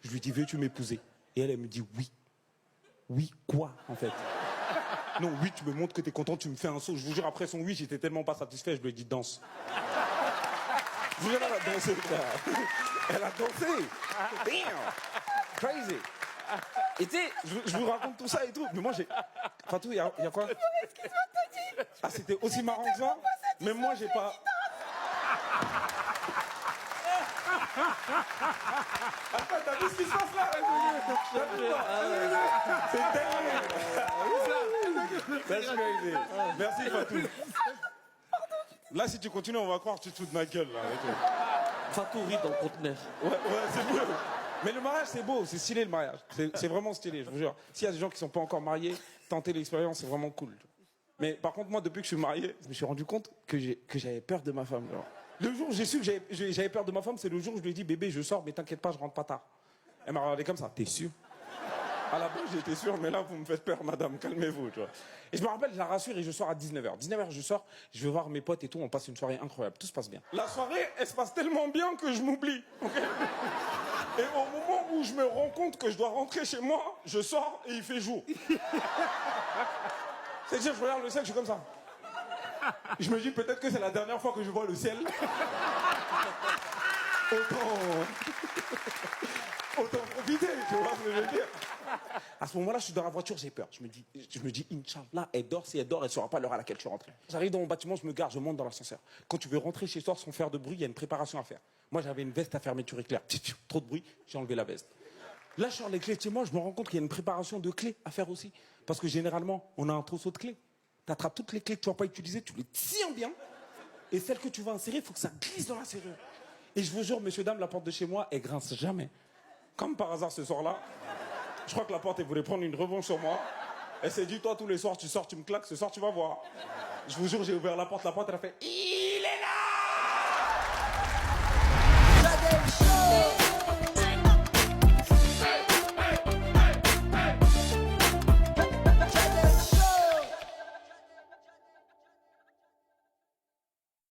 Je lui dis, veux-tu m'épouser? Et elle me dit, oui. Oui, quoi, en fait? Non, oui, tu me montres que t'es content, tu me fais un saut. Je vous jure, après son oui, j'étais tellement pas satisfait, je lui ai dit, danse. Je vous jure, elle a dansé, frère. Elle a dansé. Damn. Crazy. Et tu sais, je vous raconte tout ça et tout. Mais moi, j'ai... Fatou, il y a quoi? Excuse-moi de te dire. Ah, c'était aussi marrant que ça? Même moi, j'ai pas... Attends, t'as vu ce qui se passe là? C'est dingue. That's crazy. Merci, Fatou. Là, si tu continues, on va croire que tu te fous de ma gueule, là. Fatou rit dans le conteneur. Ouais, c'est mieux. Mais le mariage, c'est beau, c'est stylé, le mariage. C'est vraiment stylé, je vous jure. S'il y a des gens qui sont pas encore mariés, tenter l'expérience, c'est vraiment cool. Mais par contre, moi, depuis que je suis marié, je me suis rendu compte que j'avais peur de ma femme. Genre. Le jour où j'ai su que j'avais peur de ma femme, c'est le jour où je lui ai dit, bébé, je sors, mais t'inquiète pas, je rentre pas tard. Elle m'a regardé comme ça, t'es sûr? À la base, j'étais sûr, mais là, vous me faites peur, madame, calmez-vous, tu vois. Et je me rappelle, je la rassure et je sors à 19h. 19h, je sors, je vais voir mes potes et tout, on passe une soirée incroyable, tout se passe bien. La soirée, elle se passe tellement bien que je m'oublie, okay. Et au moment où je me rends compte que je dois rentrer chez moi, je sors et il fait jour. C'est-à-dire, je regarde le ciel, je suis comme ça. Je me dis peut-être que c'est la dernière fois que je vois le ciel. Autant profiter, tu vois ce que je veux dire. À ce moment-là, je suis dans la voiture, j'ai peur. Je me dis, Inch'Allah, elle dort, si elle dort, elle ne saura pas l'heure à laquelle je suis rentré. J'arrive dans mon bâtiment, je me gare, je monte dans l'ascenseur. Quand tu veux rentrer chez toi sans faire de bruit, il y a une préparation à faire. Moi, j'avais une veste à fermeture éclair. Trop de bruit, j'ai enlevé la veste. Là, je sors les clés de chez moi, je me rends compte qu'il y a une préparation de clés à faire aussi. Parce que généralement, on a un trousseau de clés. Tu attrapes toutes les clés que tu ne vas pas utiliser, tu les tiens bien. Et celles que tu vas insérer, il faut que ça glisse dans la serrure. Et je vous jure, monsieur, dame, la porte de chez moi, elle grince jamais. Comme par hasard ce soir-là, je crois que la porte, elle voulait prendre une revanche sur moi. Elle s'est dit, toi, tous les soirs, tu sors, tu me claques, ce soir, tu vas voir. Je vous jure, j'ai ouvert la porte, elle a fait, il est là!